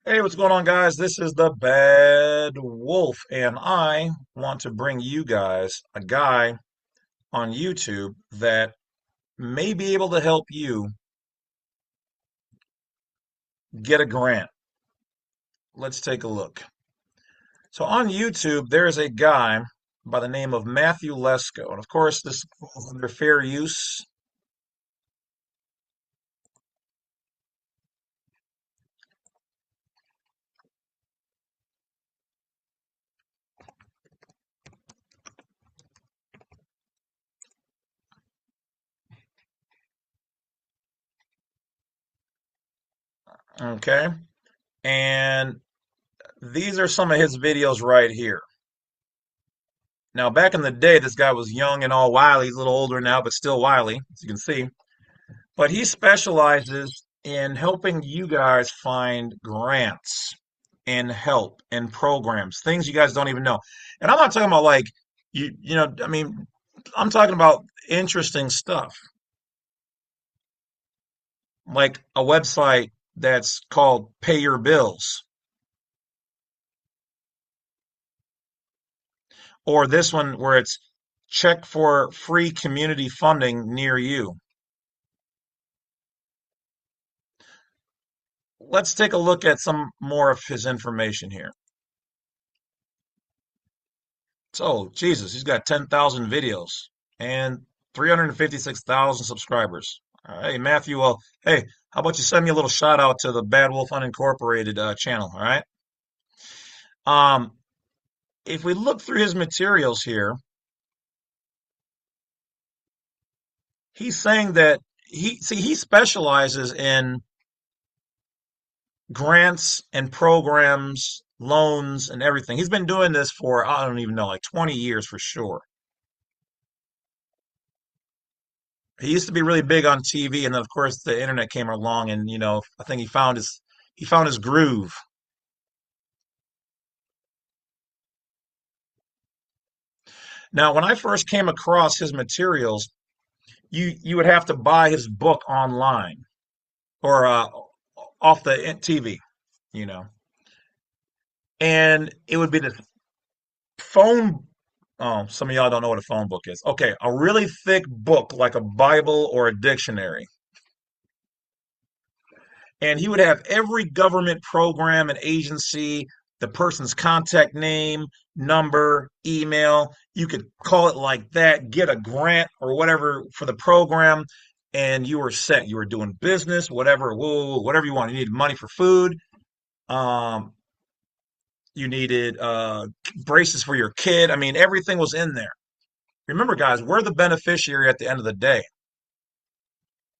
Hey, what's going on, guys? This is the Bad Wolf, and I want to bring you guys a guy on YouTube that may be able to help you get a grant. Let's take a look. So, on YouTube, there's a guy by the name of Matthew Lesko, and of course, this falls under fair use. Okay, and these are some of his videos right here. Now, back in the day, this guy was young and all wily. He's a little older now, but still wily, as you can see. But he specializes in helping you guys find grants and help and programs, things you guys don't even know. And I'm not talking about like I mean, I'm talking about interesting stuff like a website that's called Pay Your Bills, or this one where it's check for free community funding near you. Let's take a look at some more of his information here. So, Jesus, he's got 10,000 videos and 356,000 subscribers. All right, Matthew, well, hey, how about you send me a little shout out to the Badwolf Unincorporated channel, all right? Um, if we look through his materials here, he's saying that he specializes in grants and programs, loans and everything. He's been doing this for, I don't even know, like 20 years for sure. He used to be really big on TV, and then of course the internet came along, and I think he found his groove. Now, when I first came across his materials, you would have to buy his book online or off the TV, you know, and it would be the phone. Oh, some of y'all don't know what a phone book is. Okay, a really thick book like a Bible or a dictionary. And he would have every government program and agency, the person's contact name, number, email. You could call it like that, get a grant or whatever for the program, and you were set. You were doing business, whatever, whoa, whatever you want. You needed money for food. Um, you needed braces for your kid. I mean, everything was in there. Remember, guys, we're the beneficiary at the end of the day.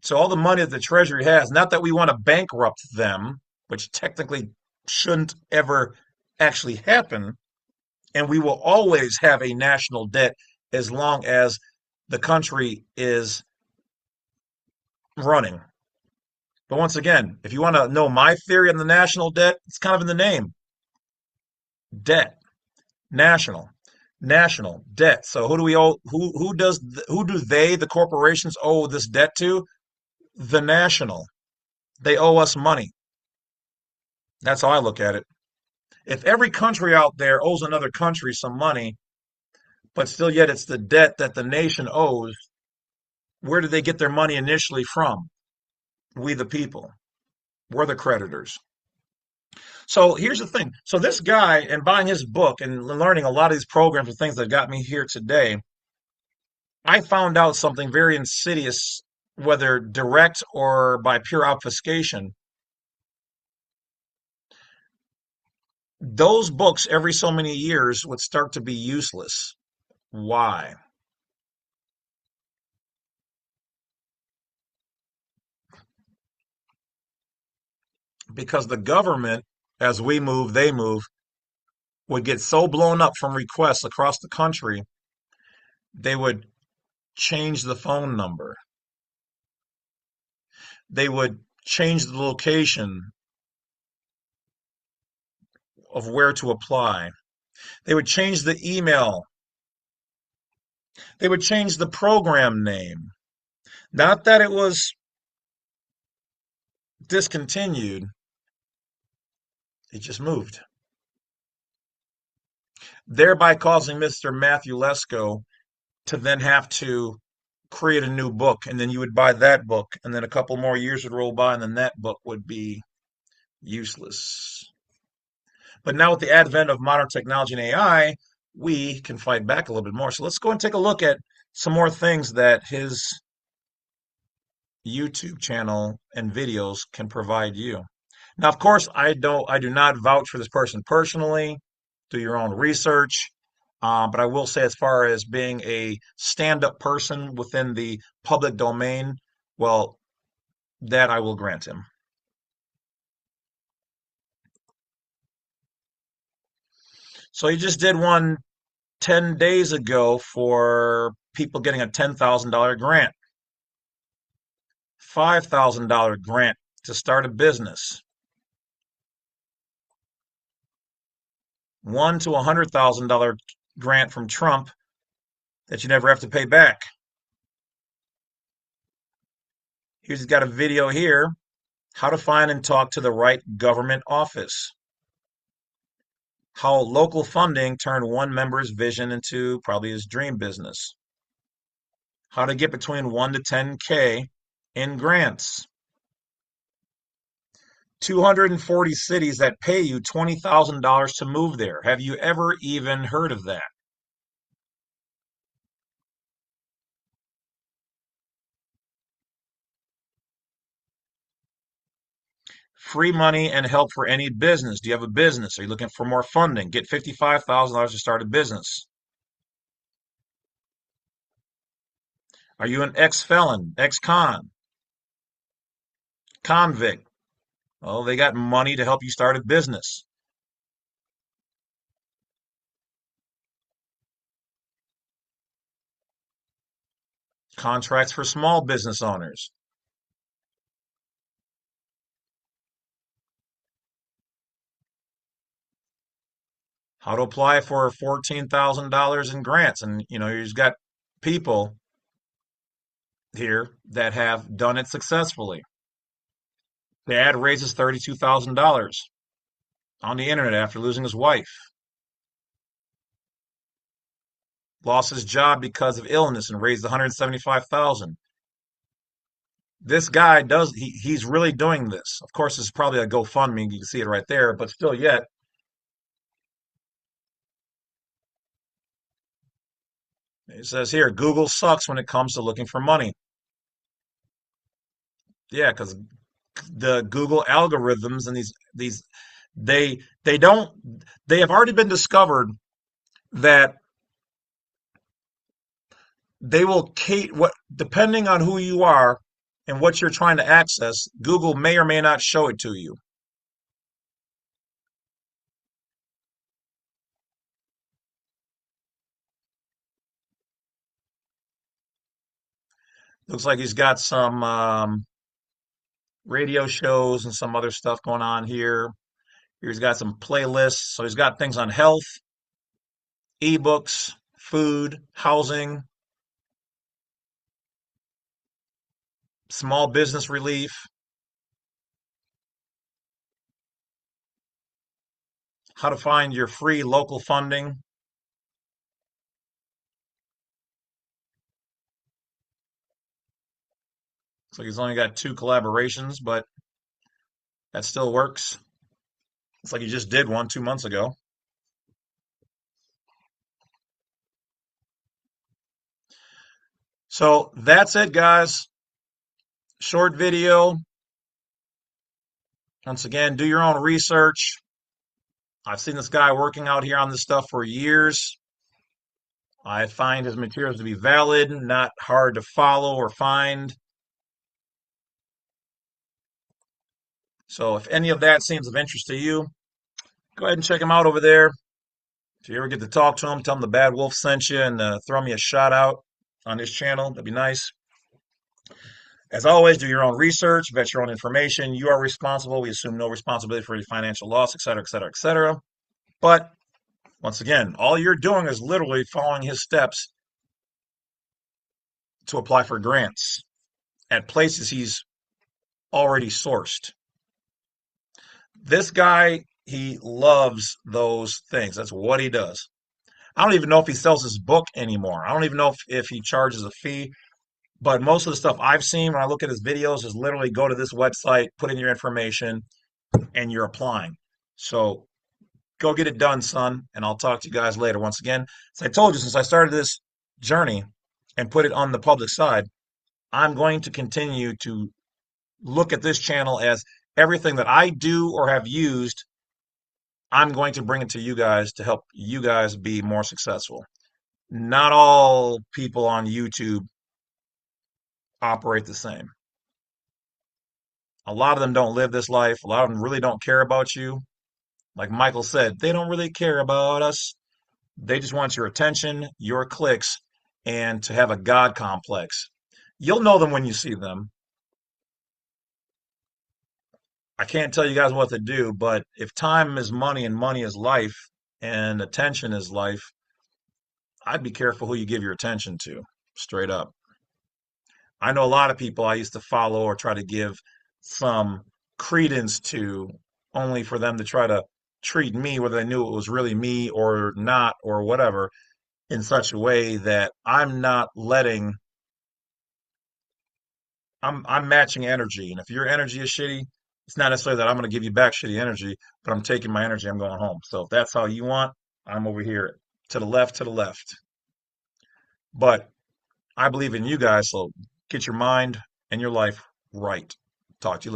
So all the money that the Treasury has, not that we want to bankrupt them, which technically shouldn't ever actually happen, and we will always have a national debt as long as the country is running. But once again, if you want to know my theory on the national debt, it's kind of in the name. Debt, national, national debt. So who do we owe? Who do they, the corporations, owe this debt to? The national. They owe us money. That's how I look at it. If every country out there owes another country some money, but still yet it's the debt that the nation owes, where did they get their money initially from? We the people. We're the creditors. So here's the thing. So this guy, and buying his book and learning a lot of these programs and things that got me here today, I found out something very insidious, whether direct or by pure obfuscation. Those books every so many years would start to be useless. Why? Because the government, as we move, they move, would get so blown up from requests across the country, they would change the phone number. They would change the location of where to apply. They would change the email. They would change the program name. Not that it was discontinued, He just moved, thereby causing Mr. Matthew Lesko to then have to create a new book, and then you would buy that book, and then a couple more years would roll by, and then that book would be useless. But now with the advent of modern technology and AI, we can fight back a little bit more. So let's go and take a look at some more things that his YouTube channel and videos can provide you. Now, of course, I do not vouch for this person personally. Do your own research. But I will say, as far as being a stand-up person within the public domain, well, that I will grant him. So he just did one 10 days ago for people getting a $10,000 grant, $5,000 grant to start a business, $1 to $100,000 grant from Trump that you never have to pay back. He's got a video here, how to find and talk to the right government office. How local funding turned one member's vision into probably his dream business. How to get between 1 to 10K in grants. 240 cities that pay you $20,000 to move there. Have you ever even heard of that? Free money and help for any business. Do you have a business? Are you looking for more funding? Get $55,000 to start a business. Are you an ex-felon, ex-con, convict? Well, they got money to help you start a business. Contracts for small business owners. How to apply for $14,000 in grants. And, you've got people here that have done it successfully. Dad raises $32,000 on the internet after losing his wife. Lost his job because of illness and raised 175,000. This guy he's really doing this. Of course, it's probably a GoFundMe. You can see it right there, but still yet, it says here, Google sucks when it comes to looking for money. Yeah, because the Google algorithms and these they don't they have already been discovered that they will Kate what depending on who you are and what you're trying to access, Google may or may not show it to you. Looks like he's got some radio shows and some other stuff going on here. He's got some playlists. So he's got things on health, ebooks, food, housing, small business relief, how to find your free local funding. Looks like he's only got 2 collaborations, but that still works. It's like he just did one 2 months ago. So that's it, guys. Short video. Once again, do your own research. I've seen this guy working out here on this stuff for years. I find his materials to be valid, not hard to follow or find. So if any of that seems of interest to you, go ahead and check him out over there. If you ever get to talk to him, tell him the Bad Wolf sent you and throw me a shout out on his channel. That'd be nice. As always, do your own research, vet your own information. You are responsible. We assume no responsibility for any financial loss, et cetera, et cetera, et cetera. But once again, all you're doing is literally following his steps to apply for grants at places he's already sourced. This guy He loves those things. That's what he does. I don't even know if he sells his book anymore. I don't even know if he charges a fee. But most of the stuff I've seen when I look at his videos is literally go to this website, put in your information, and you're applying. So go get it done, son. And I'll talk to you guys later. Once again, as I told you, since I started this journey and put it on the public side, I'm going to continue to look at this channel as everything that I do or have used, I'm going to bring it to you guys to help you guys be more successful. Not all people on YouTube operate the same. A lot of them don't live this life. A lot of them really don't care about you. Like Michael said, they don't really care about us. They just want your attention, your clicks, and to have a God complex. You'll know them when you see them. I can't tell you guys what to do, but if time is money and money is life and attention is life, I'd be careful who you give your attention to, straight up. I know a lot of people I used to follow or try to give some credence to, only for them to try to treat me, whether they knew it was really me or not or whatever, in such a way that I'm not letting I'm matching energy. And if your energy is shitty, it's not necessarily that I'm going to give you back shitty energy, but I'm taking my energy, I'm going home. So if that's how you want, I'm over here to the left, to the left. But I believe in you guys, so get your mind and your life right. Talk to you later.